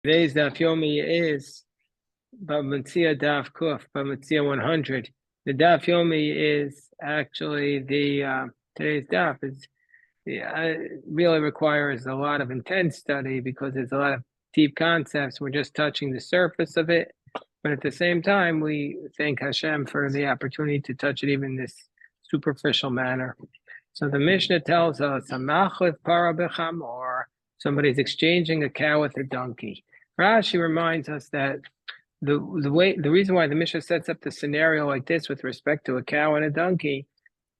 Today's daf yomi is Bava Metzia daf kuf, Bava Metzia 100. The daf yomi is actually today's daf is really requires a lot of intense study because there's a lot of deep concepts. We're just touching the surface of it, but at the same time, we thank Hashem for the opportunity to touch it even in this superficial manner. So the Mishnah tells us, or somebody's exchanging a cow with a donkey. Rashi reminds us that the reason why the Mishnah sets up the scenario like this with respect to a cow and a donkey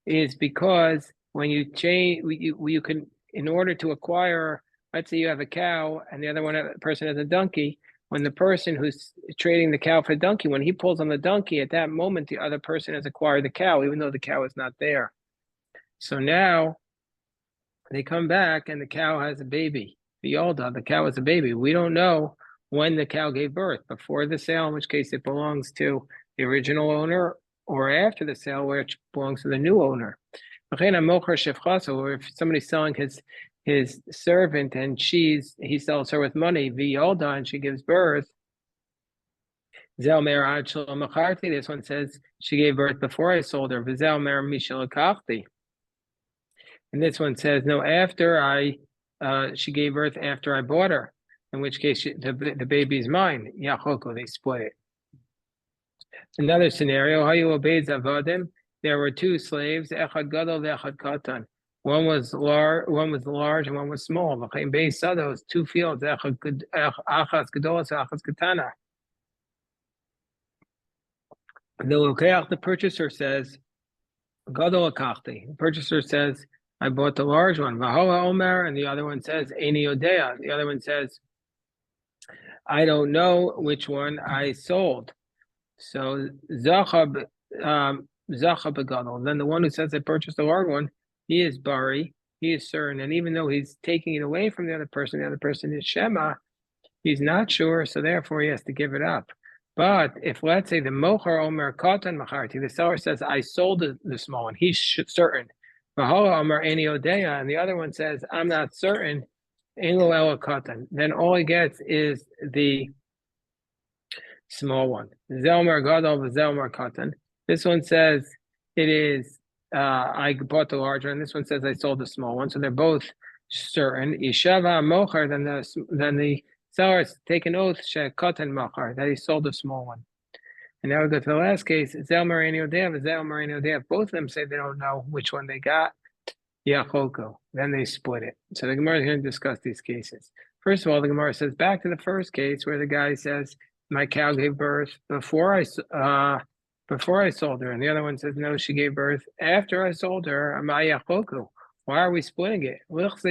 is because when you change, you can, in order to acquire, let's say you have a cow and the other person has a donkey. When the person who's trading the cow for the donkey, when he pulls on the donkey, at that moment the other person has acquired the cow, even though the cow is not there. So now they come back and the cow has a baby. The cow has a baby. We don't know when the cow gave birth, before the sale, in which case it belongs to the original owner, or after the sale, which belongs to the new owner. Or if somebody's selling his servant and he sells her with money, and she gives birth. This one says she gave birth before I sold her. And this one says no, she gave birth after I bought her, in which case the baby's mine. Yachoko, they split it. Another scenario, there were two slaves, echad gadol ve'echad katan. One was large and one was small. Those two fields, achas gadolas, achas katana. The purchaser says, gadol akachti. The purchaser says, I bought the large one. Vahola omer, and the other one says, eini yodea. The other one says, I don't know which one I sold. So zacha begadol. Then the one who says I purchased the large one, he is bari, he is certain, and even though he's taking it away from the other person is shema, he's not sure, so therefore he has to give it up. But if, let's say, the mochar omer katan macharti, the seller says I sold the small one, he's certain. Vahola omer eini yodea, and the other one says I'm not certain. Elo ela katan. Then all he gets is the small one. Zelmer gadol v'zelmer katan. This one says it is I bought the larger, and this one says I sold the small one. So they're both certain. Ishava mochar, then the seller has taken oath shekatan mochar, that he sold the small one. And now we go to the last case. Zelmer eini yodea v'zelmer eini yodea. Both of them say they don't know which one they got. Yachoko. Then they split it. So the Gemara is going to discuss these cases. First of all, the Gemara says back to the first case where the guy says my cow gave birth before I sold her, and the other one says no, she gave birth after I sold her. Yachoko. Why are we splitting it? Why don't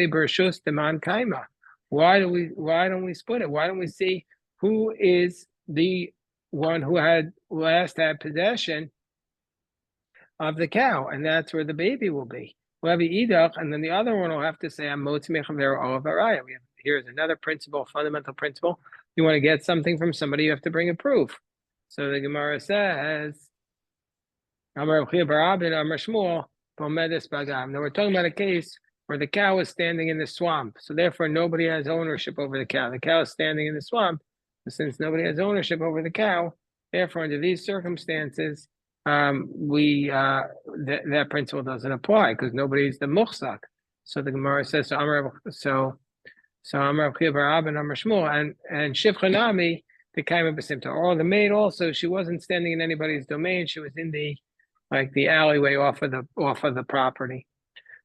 we split it? Why don't we see who is the one who had possession of the cow, and that's where the baby will be. We'll have idach, and then the other one will have to say, here's another principle, fundamental principle. You want to get something from somebody, you have to bring a proof. So the Gemara says, now we're talking about a case where the cow is standing in the swamp. So therefore, nobody has ownership over the cow. The cow is standing in the swamp. Since nobody has ownership over the cow, therefore, under these circumstances, that principle doesn't apply because nobody's the muhsak. So the Gemara says, Amar Chiv and Amar Shmuel and Shivchanami the kaima b'simta. Or the maid also, she wasn't standing in anybody's domain. She was in the alleyway off of the property.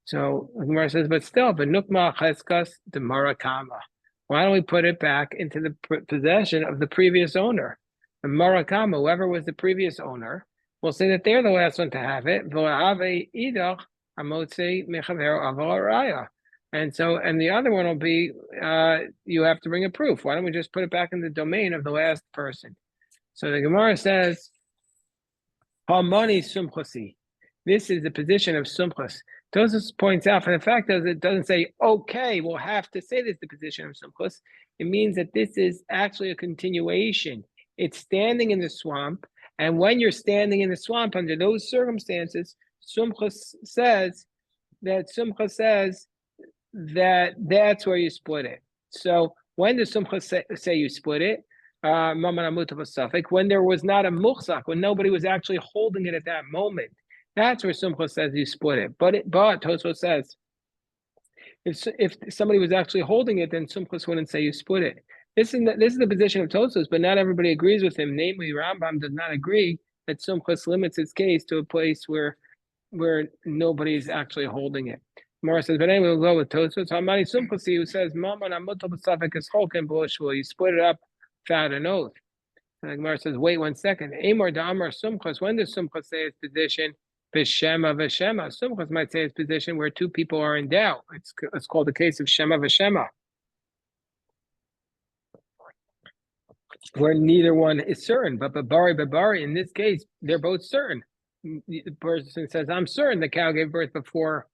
So the Gemara says, but still, v'nukma cheskas d'marakama. Why don't we put it back into the possession of the previous owner? The marakama, whoever was the previous owner, we'll say that they're the last one to have it. And the other one will be, you have to bring a proof. Why don't we just put it back in the domain of the last person? So the Gemara says, this is the position of sumchus. Tosfos points out, for the fact that it doesn't say, okay, we'll have to say this is the position of sumchus. It means that this is actually a continuation. It's standing in the swamp. And when you're standing in the swamp under those circumstances, Sumchus says that that's where you split it. So When does Sumcha say you split it? When there was not a muchzak, when nobody was actually holding it at that moment. That's where Sumcha says you split it. But Tosfos says, if somebody was actually holding it, then Sumchus wouldn't say you split it. This is the position of Tosfos, but not everybody agrees with him. Namely, Rambam does not agree that Sumchus limits his case to a place where nobody's actually holding it. Gemara says, but anyway, we'll go with Tosfos. Hamani Sumchusi, who says, "Maman amutal b'safek is cholken b'lishvul." You split it up without an oath. And the Gemara says, wait 1 second. Amar da'amar Sumchus. When does Sumchus say his position? V'shema v'shema. Sumchus might say his position where two people are in doubt. It's called the case of shema v'shema, where neither one is certain. But babari, in this case, they're both certain. The person says, I'm certain the cow gave birth before.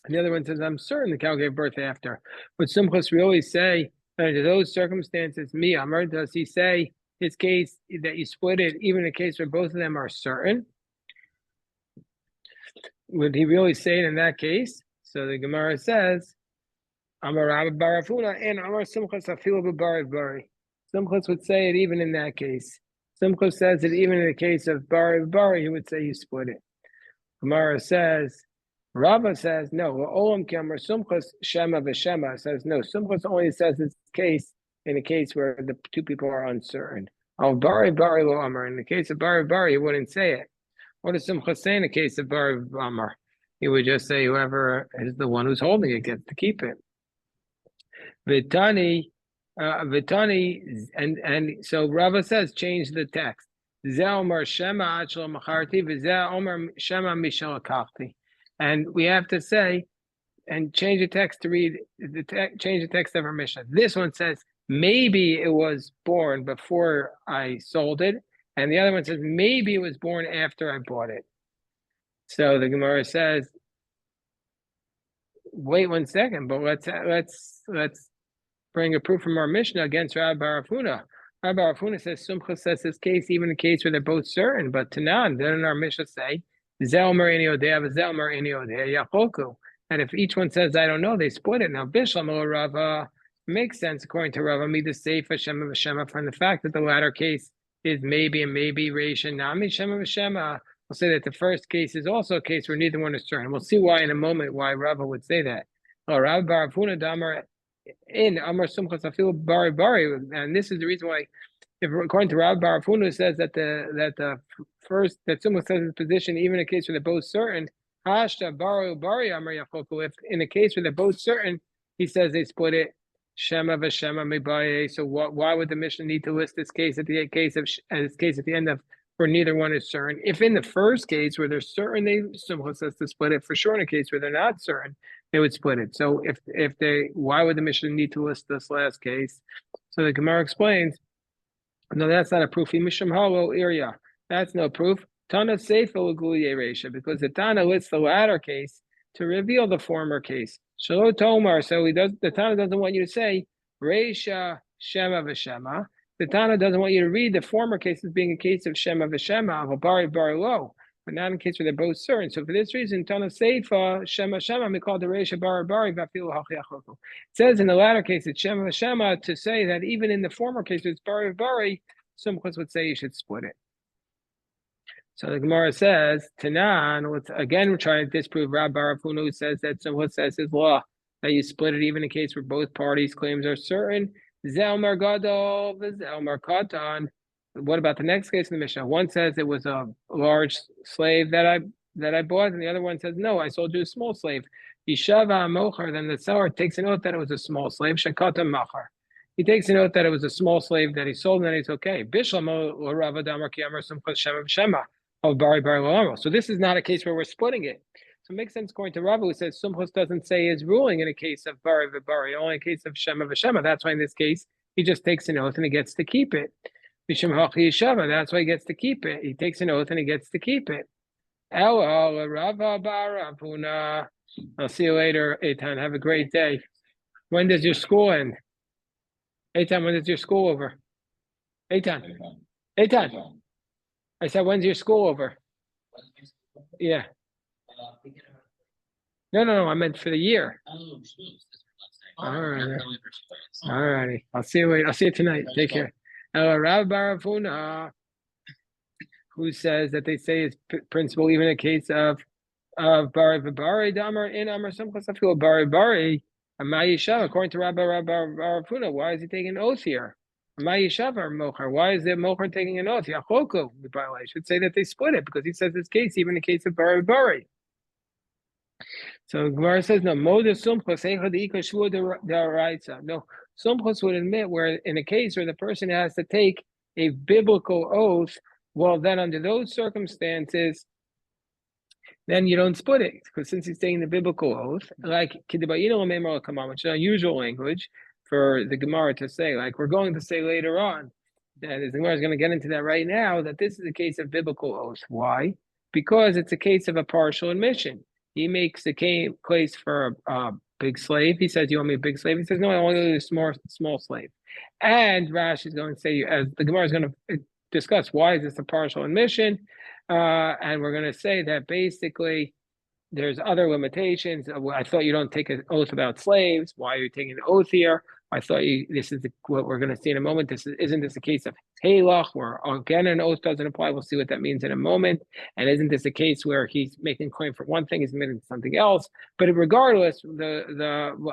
And the other one says, I'm certain the cow gave birth after. Would Sumchus really say, under those circumstances, Amar, does he say his case that you split it, even in a case where both of them are certain? Would he really say it in that case? So the Gemara says, Amar Rabbi Barafuna and Amar Sumchus afilu b'bari. Sumchus would say it even in that case. Sumchus says that even in the case of bari, he would say you split it. Gemara says, Rava says, no, Olam Kamar Sumchus Shema v'Shema says, no, Sumchus only says this case in a case where the two people are uncertain. Oh, Bari lo Amar. In the case of Bari, he wouldn't say it. What does Sumchus say in the case of Bari Amar? He would just say whoever is the one who's holding it gets to keep it. Vitani, and so Rava says, change the text. Zeh Omar Shema Achlo Macharti, v'Zeh Omar Shema Mishal Akachti. And we have to say, and change the text to read change the text of our Mishnah. This one says maybe it was born before I sold it, and the other one says maybe it was born after I bought it. So the Gemara says, wait 1 second, but let's bring a proof from our Mishnah against Rabbi Barafuna. Rabbi Barafuna says Sumcha says this case even in a case where they're both certain, but Tanan, didn't our Mishnah say? And if each one says, I don't know, they split it. Now, Bishlam or Rava makes sense according to Rava, me the Seifa Shema V'Shema, from the fact that the latter case is maybe and maybe Reisha Nami Shema V'Shema. We'll say that the first case is also a case where neither one is certain. We'll see why in a moment why Rava would say that. Oh, Rabbi Barafuna Damar in Amar Sumchas Afil Bari, and this is the reason why. If according to Rabbi Barafunu says that the first that Sumchus says his position, even in a case where they're both certain, Hashta Baru Bari Amar Yachoku. If in a case where they're both certain, he says they split it. Shema v'Shema mebaye. So why would the Mishnah need to list this case at the case at the end of where neither one is certain? If in the first case where they're certain, Sumchus says to split it. For sure, in a case where they're not certain, they would split it. So why would the Mishnah need to list this last case? So the Gemara explains. No, that's not a proof. Mishum Halo area. That's no proof. Tana Seifa Luguliye Resha, because the Tana lists the latter case to reveal the former case. Shalo Tomar, so the Tana doesn't want you to say Resha Shema v'Shema. The Tana doesn't want you to read the former case as being a case of Shema v'Shema, of Bari lo, but not in case where they're both certain. So for this reason, Tana Seifa Shema we call the Resha Bari Vafilu Hachiachoku. It says in the latter case it's Shema v'Shema to say that even in the former case it's Bari, Sumchus would say you should split it. So the Gemara says, Tanan, we're trying to disprove Rabbi Barafunu, who says that Sumchus says his law that you split it even in a case where both parties' claims are certain. Zelmar Gadol, Zelmar Katan. What about the next case in the Mishnah? One says it was a large slave that I bought, and the other one says, no, I sold you a small slave. Yishava Mochar, then the seller takes an oath that it was a small slave, Shakata Machar. He takes a note that it was a small slave that he sold, and then it's okay. So this is not a case where we're splitting it. So it makes sense according to Rava, who says Sumchus doesn't say his ruling in a case of Bari v'Bari, only in a case of Shema v'Shema. That's why in this case, he just takes an oath and he gets to keep it. That's why he gets to keep it. He takes an oath and he gets to keep it. I'll see you later, Eitan. Have a great day. When does your school end? Eitan, when is your school over? Eitan. I said, when's your school over? Yeah. No. I meant for the year. All right. All righty. I'll see you. I'll see you tonight. Take care. Rav Barafuna, who says that they say is principle even in a case of Bari V'Bari Damar in Amar Simchas Afil Bari Bari Amayishav. According to Rabbi Barafuna, why is he taking an oath here? Amayishav or Mocher? Why is the Mocher taking an oath? Yachoku. I should say that they split it because he says this case even in the case of Bari Bari. So Gemara says no. Moda Sumchas Eichad Ika Shua Daraitza. No, Sumchas would admit where in a case where the person has to take a biblical oath. Well, then under those circumstances, then you don't split it because since he's taking the biblical oath, like which is unusual language for the Gemara to say, like we're going to say later on that the Gemara is going to get into that right now that this is a case of biblical oath. Why? Because it's a case of a partial admission. He makes the case for a big slave. He says, "You want me a big slave?" He says, "No, I want you a small slave." And Rashi is going to say, as the Gemara is going to discuss, why is this a partial admission? And we're going to say that basically there's other limitations. I thought you don't take an oath about slaves. Why are you taking an oath here? I thought this is what we're going to see in a moment. Isn't this a case of Halach, where again an oath doesn't apply? We'll see what that means in a moment. And isn't this a case where he's making a claim for one thing, he's admitting something else? But regardless,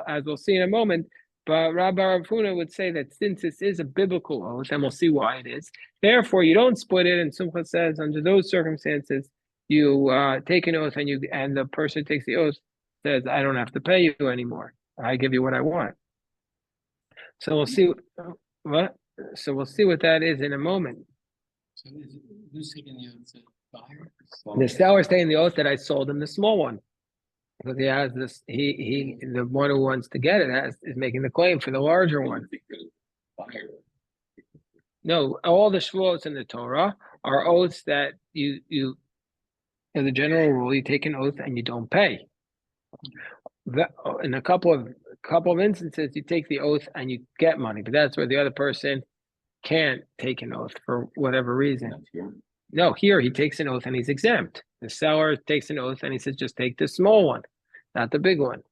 as we'll see in a moment, but Rabbi Ravuna would say that since this is a biblical oath, and we'll see why it is, therefore you don't split it. And Sumcha says under those circumstances, you take an oath, and the person takes the oath says, "I don't have to pay you anymore. I give you what I want." So we'll see what. So we'll see what that is in a moment. So who's taking the oath? The buyer? The seller's taking the oath that I sold him the small one. Because he has this, the one who wants to get it is making the claim for the larger one. No, all the shvuos in the Torah are oaths that you as a general rule, you take an oath and you don't pay. In a couple of instances, you take the oath and you get money, but that's where the other person can't take an oath for whatever reason. No, here he takes an oath and he's exempt. The seller takes an oath and he says, just take the small one, not the big one.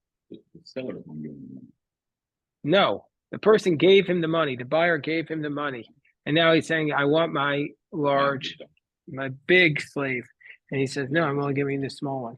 No, the person gave him the money. The buyer gave him the money. And now he's saying, I want my big slave. And he says, no, I'm only giving you the small one.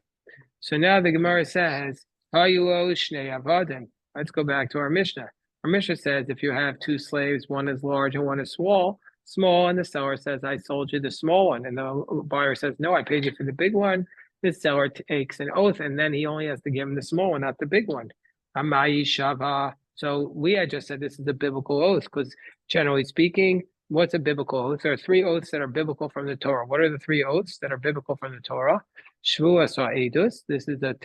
So now the Gemara says, let's go back to our Mishnah. Our Mishnah says, if you have two slaves, one is large and one is small, and the seller says, I sold you the small one. And the buyer says, no, I paid you for the big one. The seller takes an oath, and then he only has to give him the small one, not the big one. Amayi Shava. So we had just said this is a biblical oath, because generally speaking, what's a biblical oath? There are three oaths that are biblical from the Torah. What are the three oaths that are biblical from the Torah? Shvua Sa'edus. This is a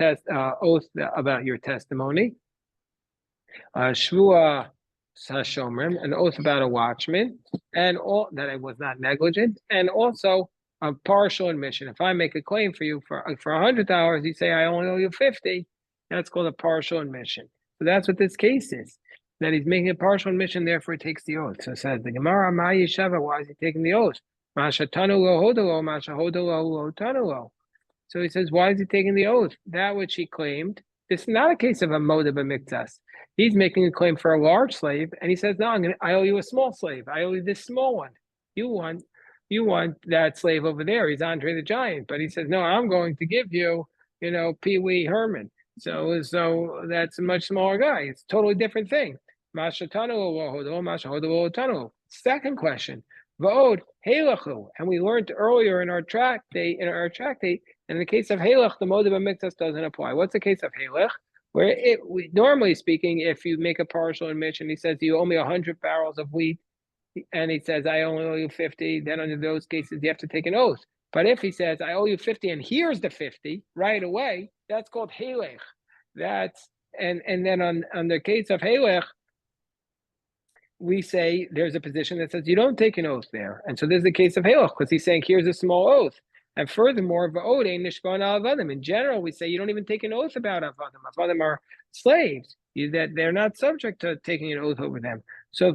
oath about your testimony. Shvua Sashomrim, an oath about a watchman, and all that I was not negligent, and also a partial admission. If I make a claim for you for $100, you say I only owe you 50. That's called a partial admission. So that's what this case is. That he's making a partial admission, therefore he takes the oath. So it says the Gemara, Ma Yeshava, why is he taking the oath? Masha Tanulo Hodolo, Masha Hodolo Tanulo. So he says, why is he taking the oath? That which he claimed. This is not a case of a moda b'miktas. He's making a claim for a large slave, and he says, no, I owe you a small slave. I owe you this small one. You want that slave over there. He's Andre the Giant. But he says, no, I'm going to give you, Pee Wee Herman. So that's a much smaller guy. It's a totally different thing. Second question. V'od helachu. And we learned earlier in our tractate, in the case of helach, the moda b'miktas doesn't apply. What's the case of helach? Where normally speaking, if you make a partial admission, he says you owe me 100 barrels of wheat, and he says I only owe you 50. Then under those cases, you have to take an oath. But if he says I owe you 50, and here's the 50 right away, that's called helech. And then on the case of helech, we say there's a position that says you don't take an oath there, and so there's the case of helech because he's saying here's a small oath. And furthermore, in general, we say you don't even take an oath about avadim. Avadim are slaves, that they're not subject to taking an oath over them. So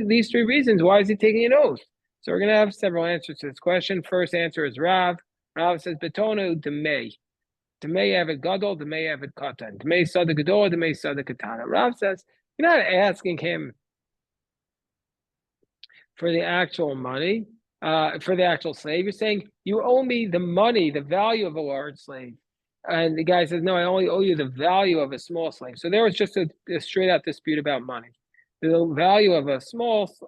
these three reasons, why is he taking an oath? So we're going to have several answers to this question. First answer is Rav. Rav says, Betonu Demei. Demei Avid Gadol, Demei Avid Katan. Demei Sada Gadol, Demei Sada Katana. Rav says, You're not asking him for the actual money, for the actual slave. You're saying you owe me the money, the value of a large slave. And the guy says, no, I only owe you the value of a small slave. So there was just a straight out dispute about money. The value of a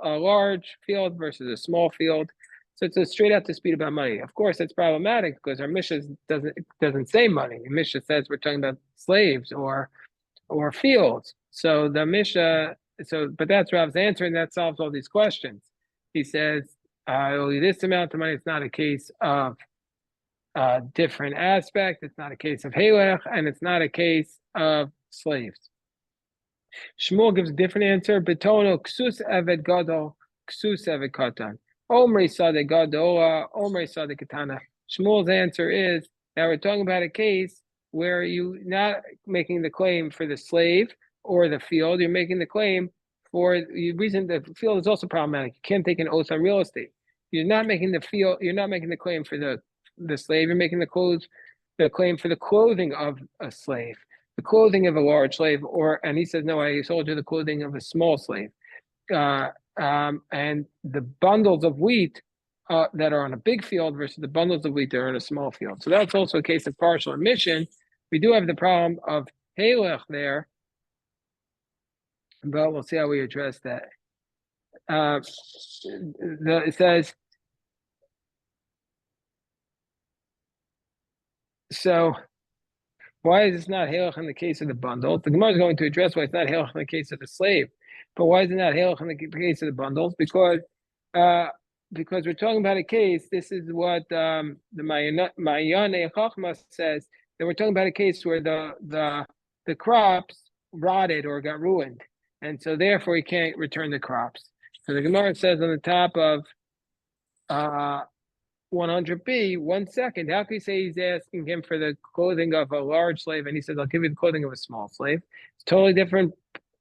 large field versus a small field. So it's a straight out dispute about money. Of course, it's problematic because our Mishnah doesn't say money. The Mishnah says we're talking about slaves or fields. So the Mishnah, but that's Rav's answer, and that solves all these questions. He says, I owe you this amount of money. It's not a case of different aspect. It's not a case of Halech, and it's not a case of slaves. Shmuel gives a different answer. Betono ksus eved gadol, ksus eved katan. Omri sade gadola, omri sade katana. Shmuel's answer is that we're talking about a case where you're not making the claim for the slave or the field. You're making the claim for the reason the field is also problematic. You can't take an oath on real estate. You're not making the field. You're not making the claim for the slave. You're making the claim for the clothing of a slave, the clothing of a large slave, and he says, no, I sold you the clothing of a small slave. And the bundles of wheat that are on a big field versus the bundles of wheat that are in a small field. So that's also a case of partial admission. We do have the problem of Halech there, but we'll see how we address that. It says, so why is this not Halech in the case of the bundles? The Gemara is going to address why it's not Halech in the case of the slave. But why is it not Halech in the case of the bundles? Because we're talking about a case, this is what the Ma'ayane Chachma says, that we're talking about a case where the crops rotted or got ruined. And so therefore he can't return the crops. So the Gemara says on the top of 100b, 1 second, how can you say he's asking him for the clothing of a large slave and he says, I'll give you the clothing of a small slave? It's a totally different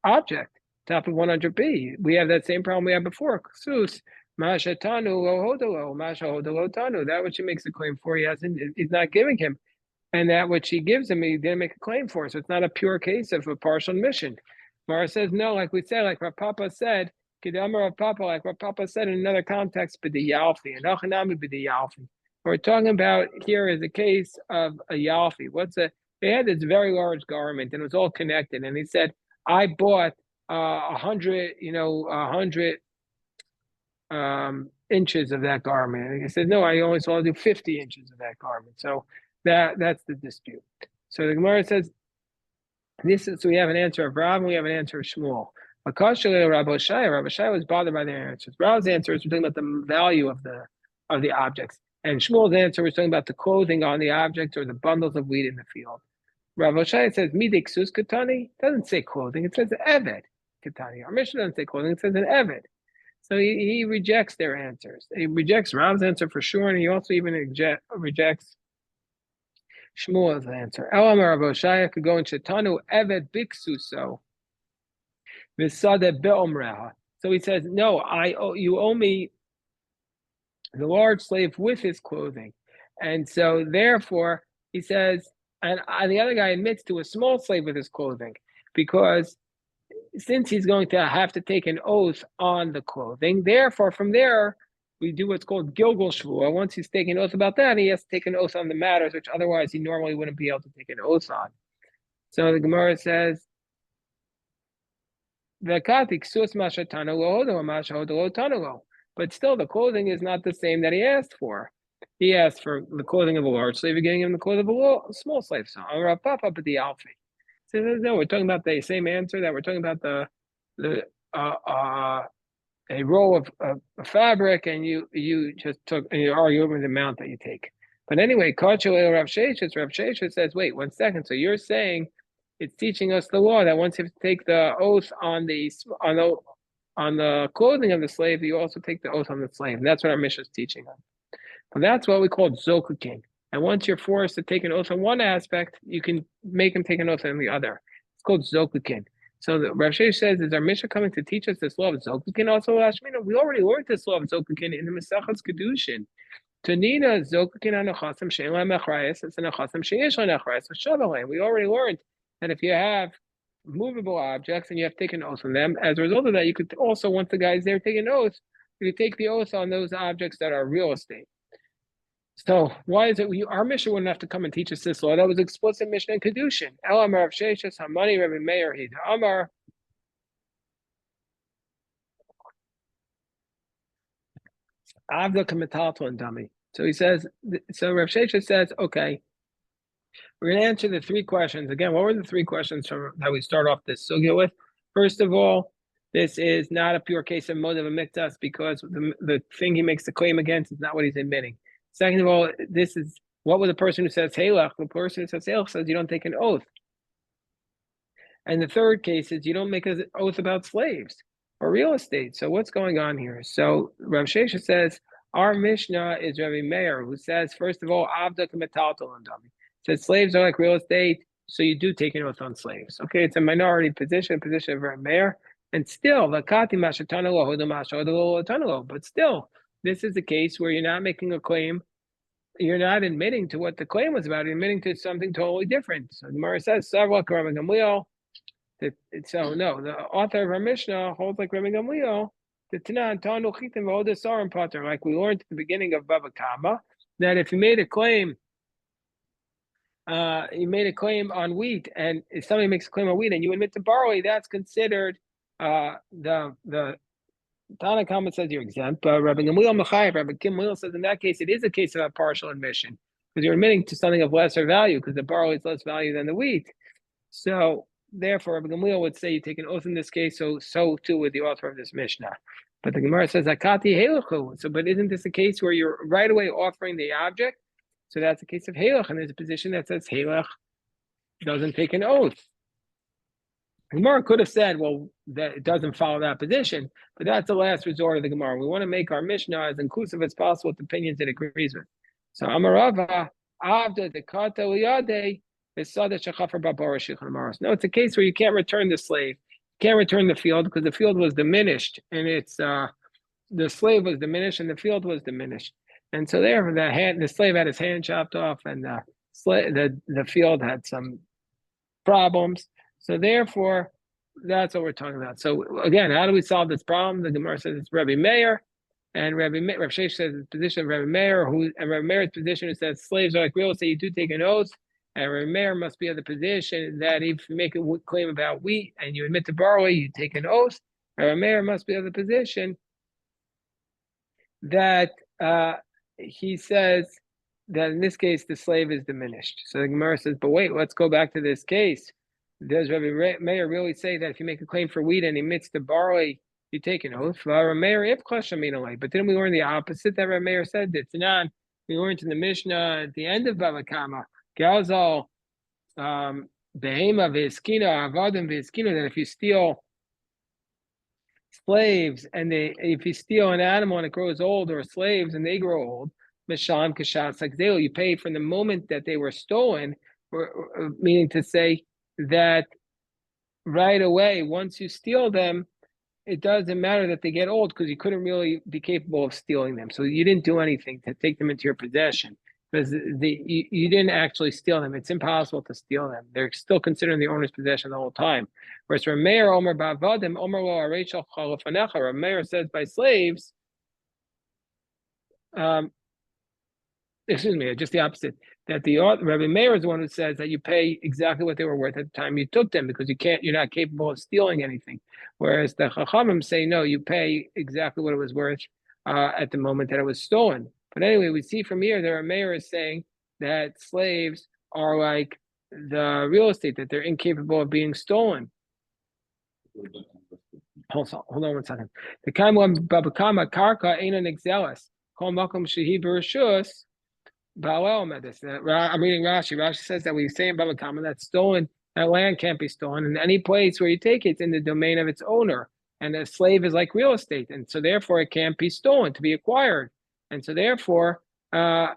object. Top of 100b, we have that same problem we had before. Ksus, Masha Tanu, Hodolo, Masha Hodolo Tanu. That which he makes a claim for, he's not giving him. And that which he gives him, he didn't make a claim for. So it's not a pure case of a partial admission. Mara says, no, like we said, like Rav Papa said, Kedamar Rav Papa, like Rav Papa said in another context, b'di yalfi, and Achanami b'di yalfi. What we're talking about here is a case of a yalfi. They had this very large garment and it was all connected. And he said, I bought 100 inches of that garment. And he said, no, I only saw do 50 inches of that garment. So that's the dispute. So the Gemara says, so we have an answer of Rav and we have an answer of Shmuel. Rabbi Shai was bothered by their answers. Rav's answer is we're talking about the value of the objects. And Shmuel's answer was talking about the clothing on the object or the bundles of wheat in the field. Rabbi Shai says, Midiksus Katani, doesn't say clothing, it says Eved Katani. Our Mishnah doesn't say clothing, it says an Eved. So he rejects their answers. He rejects Rav's answer for sure, and he also even rejects Shmuel's answer. Elam Rabbi Shai could go in Shetanu Eved Biksuso. So he says, no, you owe me the large slave with his clothing. And so therefore, he says, and the other guy admits to a small slave with his clothing, because since he's going to have to take an oath on the clothing, therefore from there, we do what's called Gilgal Shvuah. Once he's taken an oath about that, he has to take an oath on the matters, which otherwise he normally wouldn't be able to take an oath on. So the Gemara says, but still the clothing is not the same that he asked for. He asked for the clothing of a large slave, you're getting him the clothing of a small slave. So no, we're talking about the same answer, that we're talking about a roll of fabric, and you just took, and you argue over the amount that you take. But anyway, Rav Sheshet says, wait 1 second. So you're saying it's teaching us the law that once you take the oath on the clothing of the slave, you also take the oath on the slave. And that's what our Mishnah is teaching us. And that's what we call zokukin. And once you're forced to take an oath on one aspect, you can make him take an oath on the other. It's called zokukin. So the Rav Sheshet says, is our Mishnah coming to teach us this law of zokukin also? Lashmina, we already learned this law of zokukin in the Masechas Kedushin. Tanina zokukin anachasim she'en la mechrayis, it's anachasim she'yesh la mechrayis, v'shavalei. We already learned that if you have movable objects, and you have to take an oath on them. As a result of that, you could also, once the guy's there taking an oath, you could take the oath on those objects that are real estate. So why is it our Mishnah wouldn't have to come and teach us this law? That was explicit Mishnah in Kedushin. El Amar Rav Sheshes Hamani Rabbi Meir Hid Amar. Avda Kamatalto and Dummy. So he says, so Rav Sheshes says, okay, we're going to answer the three questions. Again, what were the three questions that we start off this sugya with? First of all, this is not a pure case of Bava Metzia because the thing he makes the claim against is not what he's admitting. Second of all, this is what would the person who says Halach, the person who says Halach says you don't take an oath. And the third case is you don't make an oath about slaves or real estate. So what's going on here? So Rav Shesha says, our Mishnah is Rabbi Meir, who says, first of all, Avda K'metaltal and Dami. Says slaves are like real estate, so you do take an oath on slaves. Okay, it's a minority position of Rabbi Meir. And still, but still, this is the case where you're not making a claim. You're not admitting to what the claim was about. You're admitting to something totally different. So the Gemara says, so no, the author of our Mishnah holds like Rabbi Gamliel, like we learned at the beginning of Bava Kama, that if you made a claim, on wheat, and if somebody makes a claim on wheat and you admit to barley, that's considered the Tana Kama says you're exempt, but Rabbi Gamliel says in that case it is a case of a partial admission because you're admitting to something of lesser value because the barley is less value than the wheat. So therefore, Rabbi Gamliel would say you take an oath in this case. So too with the author of this Mishnah. But the Gemara says Akati Helachu. So, but isn't this a case where you're right away offering the object? So that's a case of Halach, and there's a position that says Halach doesn't take an oath. Gemara could have said, well, that it doesn't follow that position, but that's the last resort of the Gemara. We want to make our Mishnah as inclusive as possible with opinions it agrees with. So Amarava, Avda, the Kata Uyade, no, it's a case where you can't return the slave, you can't return the field because the field was diminished, and it's the slave was diminished and the field was diminished. And so there, the slave had his hand chopped off, and the field had some problems. So therefore, that's what we're talking about. So again, how do we solve this problem? The Gemara says it's Rabbi Meir, and Rav Sheish says the position of Rabbi Meir, and Rabbi Meir's position is that slaves are like real estate. You do take an oath, and Rabbi Meir must be of the position that if you make a claim about wheat and you admit to barley, you take an oath. Rabbi Meir must be of the position that he says that in this case the slave is diminished. So the Gemara says, but wait, let's go back to this case. Does Rabbi Meir really say that if you make a claim for wheat and he admits to barley, you take an oath? But didn't we learn the opposite that Rabbi Meir said? We learned in the Mishnah at the end of Bava Kama, Gazal, Behema Veskina, Avadim Veskina, that if you steal slaves and if you steal an animal and it grows old, or slaves and they grow old, Misham Kashat Sakdeo, you pay from the moment that they were stolen, meaning to say that right away, once you steal them, it doesn't matter that they get old because you couldn't really be capable of stealing them. So you didn't do anything to take them into your possession because you didn't actually steal them. It's impossible to steal them. They're still considered in the owner's possession the whole time. Whereas Rameir Omer Bavadim Omer Lo Arechel Chalafanecha, Rameir says by slaves, just the opposite. That Rabbi Meir is the one who says that you pay exactly what they were worth at the time you took them because you're not capable of stealing anything. Whereas the Chachamim say no, you pay exactly what it was worth at the moment that it was stolen. But anyway, we see from here that Rabbi Meir is saying that slaves are like the real estate, that they're incapable of being stolen. Hold on 1 second. The Kaimam Babakama Karka Einan Exelis. Kol Makom Shehi Bereshus. I'm reading Rashi. Rashi says that we say in Bava Kama that land can't be stolen in any place where you take it. It's in the domain of its owner, and a slave is like real estate, and so therefore it can't be stolen to be acquired, and so therefore the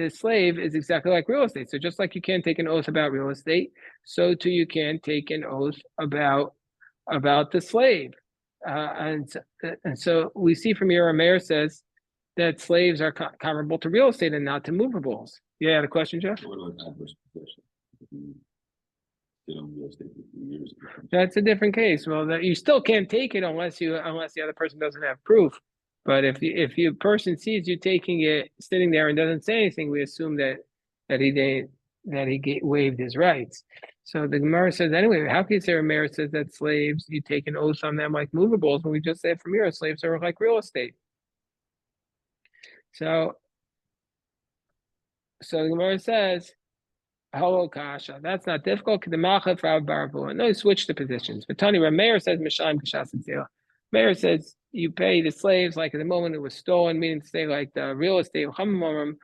slave is exactly like real estate. So just like you can't take an oath about real estate, so too you can't take an oath about the slave, and so we see from here, Meir says that slaves are comparable to real estate and not to movables. Yeah, the question, Jeff? What about adverse possession? sit on real estate for 2 years. That's a different case. Well, that you still can't take it unless the other person doesn't have proof. But if you person sees you taking it, sitting there and doesn't say anything, we assume that he waived his rights. So the Gemara says anyway. How can you say Rameir says that slaves you take an oath on them like movables when we just said from here slaves are like real estate? So the Gemara says, hello, Kasha. That's not difficult. No, you switch the positions. But Tani Rameir says, Meir says you pay the slaves like at the moment it was stolen, meaning to say like the real estate. Chamim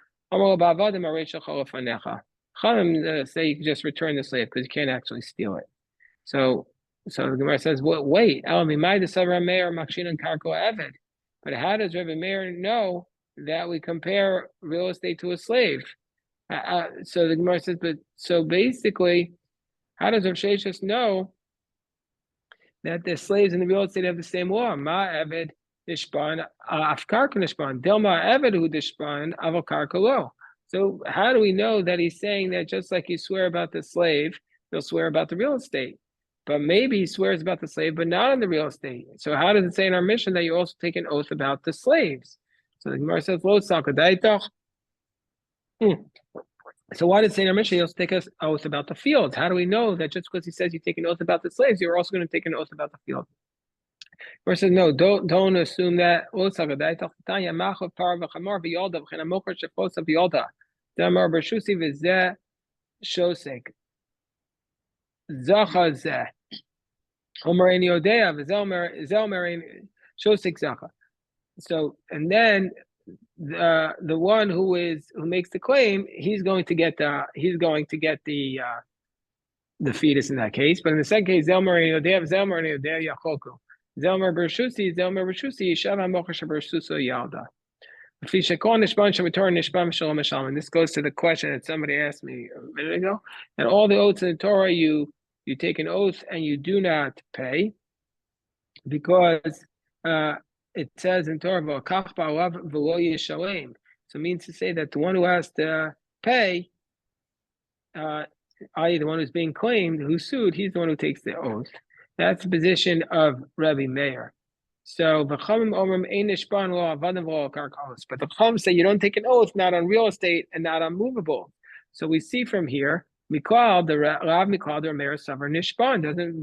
say you can just return the slave because you can't actually steal it. So the Gemara says, wait, but how does Rabbi Meir know that we compare real estate to a slave? So the Gemara says, but so basically, how does Rav Sheshis know that the slaves and the real estate have the same law? Ma eved nishban afkarka nishban delma eved hu nishban avkarka lo. So how do we know that he's saying that just like you swear about the slave, you'll swear about the real estate? But maybe he swears about the slave, but not on the real estate. So how does it say in our mission that you also take an oath about the slaves? So the Gemara says, lo sakadaitach. So why did Saint Mishnah also take us oath about the fields? How do we know that just because he says you take an oath about the slaves, you're also going to take an oath about the field? Or says no, don't assume that. So and then the one who makes the claim, he's going to get the fetus in that case. But in the second case, Zelmer Yachoku. Zelmer Bershusi Shava Mochash Bersuso Yalda. And this goes to the question that somebody asked me a minute ago. And all the oaths in the Torah, you take an oath and you do not pay because it says in Torah, so it means to say that the one who has to pay, i.e. the one who's being claimed, who's sued, he's the one who takes the oath. That's the position of Rabbi Meir. So the Chachamim but the Chachamim say you don't take an oath not on real estate and not on movable. So we see from here, the Rav Mikal, the Rameir Savar Nishban, it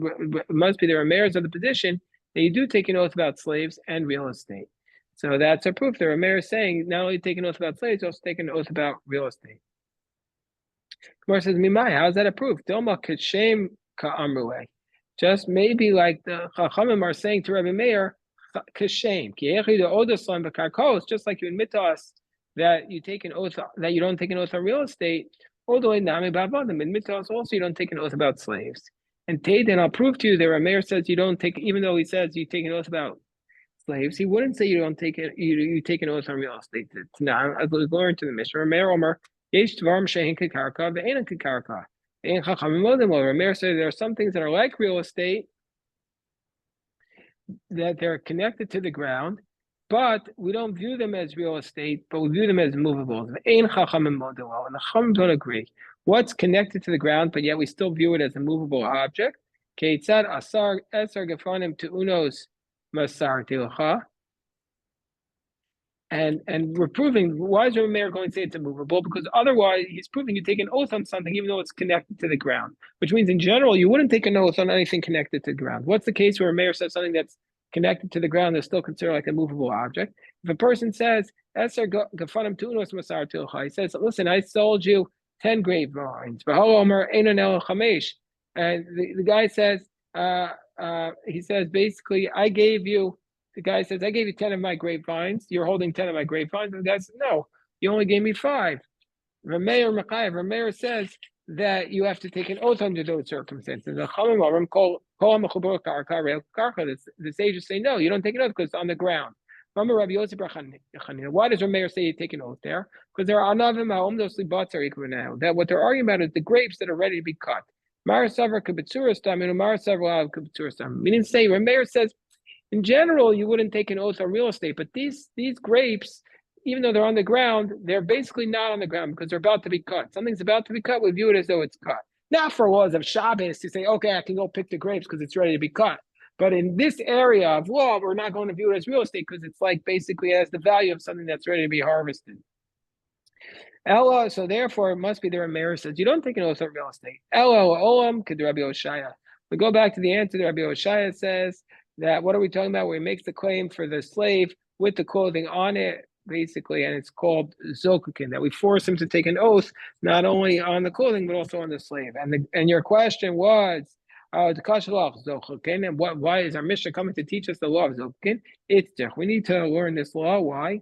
must be the Rameirs of the position that you do take an oath about slaves and real estate. So that's a proof. The Rameir is saying not only take an oath about slaves, also take an oath about real estate. Gemara says, Mimai, how is that a proof? Dilma Kashem Ka'amrueh. Just maybe like the Chachamim are saying to Rabbi Meir, Kashem, just like you admit to us that you take an oath, that you don't take an oath on real estate, all the way Nami Bavadim, admit to us also you don't take an oath about slaves. And Tayden, I'll prove to you that Rameir says you don't take, even though he says you take an oath about slaves, he wouldn't say you don't take it, you take an oath on real estate. Now, as we learned to the Mishnah, Rameir Omer, Yesh Tvarim Shehin Kikarka, Ve'enan Kikarka. Rameir says there are some things that are like real estate, that they're connected to the ground, but we don't view them as real estate, but we view them as movables. And the Chachamim don't agree. What's connected to the ground, but yet we still view it as a movable object? And we're proving, why is Rameir going to say it's immovable? Because otherwise he's proving you take an oath on something even though it's connected to the ground, which means in general you wouldn't take an oath on anything connected to the ground. What's the case where Rameir says something that's connected to the ground is still considered like a movable object? If a person says, he says, listen, I sold you 10 grapevines, and the guy says, he says basically, the guy says, I gave you 10 of my grapevines. You're holding 10 of my grapevines. And the guy says, no, you only gave me 5. Rameir says that you have to take an oath under those circumstances. The sages say, no, you don't take an oath because it's on the ground. Why does Rameir say you take an oath there? Because there are anavim ha'omdosli batzar now. That what they're arguing about is the grapes that are ready to be cut. Meaning to say, Rameir says, in general, you wouldn't take an oath on real estate, but these grapes, even though they're on the ground, they're basically not on the ground because they're about to be cut. Something's about to be cut, we view it as though it's cut. not for laws of Shabbos to say, okay, I can go pick the grapes because it's ready to be cut. But in this area of law, we're not going to view it as real estate because it's like basically it has the value of something that's ready to be harvested. Ella, so therefore it must be the Rameir says, you don't take an oath of real estate. Ella olam could Rabbi Oshaya. We go back to the answer that Rabbi Oshaya says that what are we talking about? Where he makes the claim for the slave with the clothing on it, basically, and it's called zokukin, that we force him to take an oath not only on the clothing but also on the slave. And your question was the kashalach zokukin, and why is our Mishnah coming to teach us the law of zokukin? We need to learn this law. Why?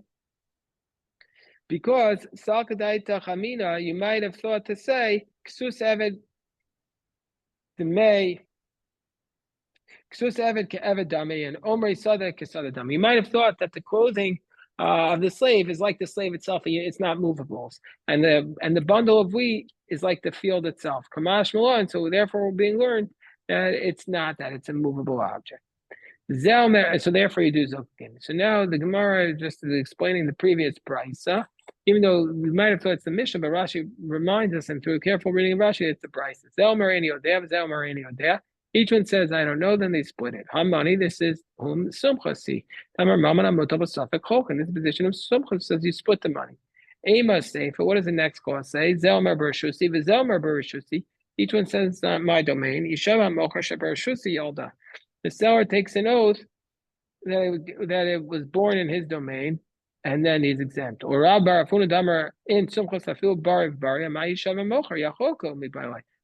Because Salkadaita Chamina, you might have thought to say, Ksus Eved Demei, Ksus Eved Ke'eved Dami, and Omri Sada Kesada Dami. You might have thought that the clothing of the slave is like the slave itself, it's not movable. And the bundle of wheat is like the field itself. Kamash Malon, so therefore we're being learned that it's not that, it's a movable object. So therefore you do zokin. So now the Gemara just is explaining the previous brisa, even though we might have thought it's the Mishnah, but Rashi reminds us, and through a careful reading of Rashi, it's the brisa. Each one says, I don't know, then they split it. Hamani, this is sumchasi. In this position of sumchas says you split the money. Ema sefer, what does the next clause say? Zelmer bershusi, v'zelmer bershusi. Each one says it's not my domain. Yishava mocher shebershusi yalda. The seller takes an oath that it was born in his domain, and then he's exempt. Or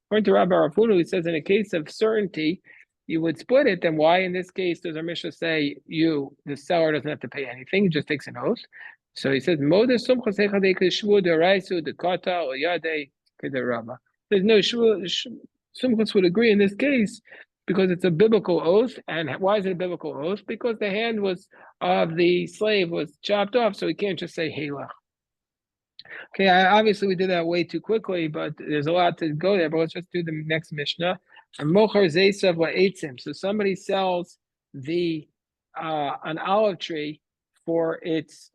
According to Rabbi Rafunu, he says in a case of certainty, you would split it. Then why in this case does our Mishnah say the seller doesn't have to pay anything, he just takes an oath? So he says, there's no Sumchus would agree in this case because it's a biblical oath. And why is it a biblical oath? Because the hand of the slave was chopped off, so he can't just say Halach. Okay, obviously we did that way too quickly, but there's a lot to go there. But let's just do the next Mishnah. So somebody sells an olive tree for its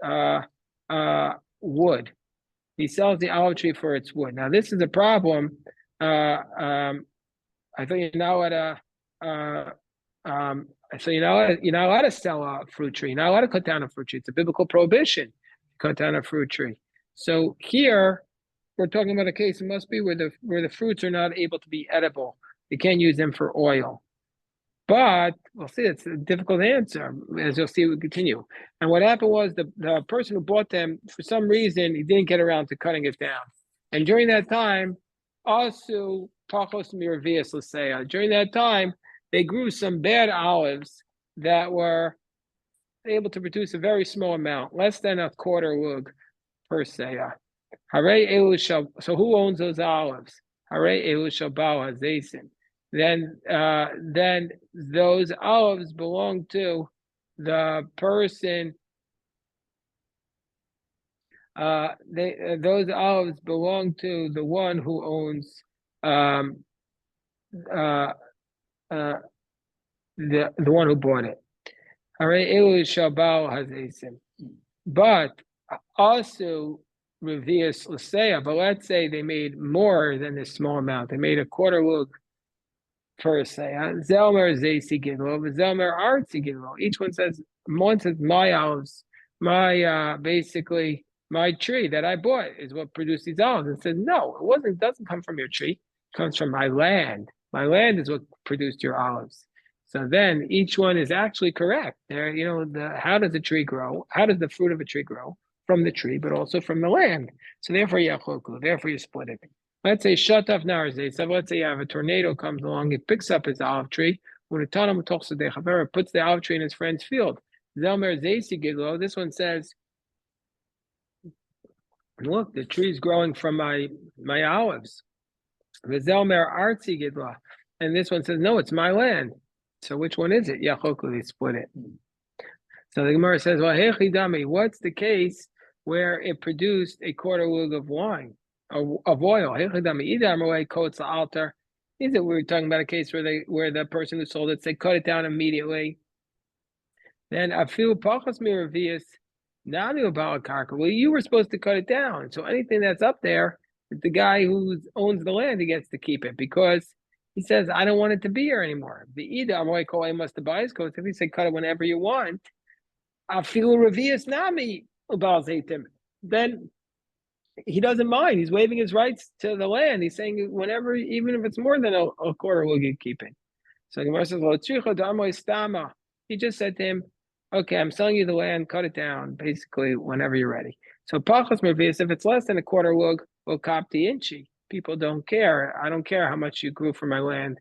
wood. He sells the olive tree for its wood. Now this is a problem. I thought you're not so you're not allowed to sell a fruit tree. You're not allowed to cut down a fruit tree. It's a biblical prohibition to cut down a fruit tree. So here we're talking about a case. It must be where the fruits are not able to be edible. You can't use them for oil. But we'll see. It's a difficult answer, as you'll see. We continue. And what happened was the person who bought them, for some reason, he didn't get around to cutting it down. And during that time, also pachos miravias l'seya. During that time, they grew some bad olives that were able to produce a very small amount, less than a quarter lug per seya. So who owns those olives? Then those olives belong to the person. Those olives belong to the one who owns the one who bought it. But also revius l'seya. But let's say they made more than this small amount. They made a quarter lug per seya. Zelmer zeisi gidlo, zelmer artsi gidlo. Each one says my olives, basically my tree that I bought is what produced these olives. And said, no, it doesn't come from your tree. It comes from my land. My land is what produced your olives. So then each one is actually correct. There, how does a tree grow? How does the fruit of a tree grow? From the tree, but also from the land. So therefore you split it. Let's say shataf narzeh. So let's say you have a tornado comes along, it picks up his olive tree, puts the olive tree in his friend's field. This one says, look, the tree's growing from my olives. And this one says, no, it's my land. So which one is it? They split it. So the Gemara says, well, what's the case where it produced a quarter lug of wine, of oil? Is it we're talking about a case where the person who sold it said cut it down immediately? Then a few pachas miravias. Well, you were supposed to cut it down. So anything that's up there, The guy who owns the land, he gets to keep it because he says, I don't want it to be here anymore. The Ida, Amoy Kolei must buy his coats. If he said cut it whenever you want, I feel revius nami about Zaytim. Then he doesn't mind. He's waiving his rights to the land. He's saying whenever, even if it's more than a quarter, we'll get keeping. So Gemara says, he just said to him, okay, I'm selling you the land, cut it down, basically, whenever you're ready. So Pachas Mervius, if it's less than a quarter lug, will cop the inchi. People don't care. I don't care how much you grew for my land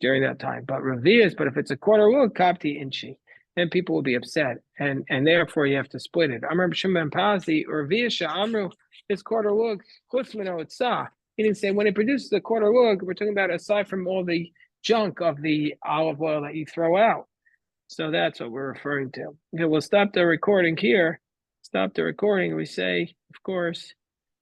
during that time. But Revius, but if it's a quarter lug, cop the inchi. Then people will be upset. And therefore you have to split it. I remember Shimon Pazi, or Revius Amru, this quarter lug, Chusmino Itzah. He didn't say when it produces a quarter lug, we're talking about aside from all the junk of the olive oil that you throw out. So that's what we're referring to. Okay, we'll stop the recording here. Stop the recording. We say, of course,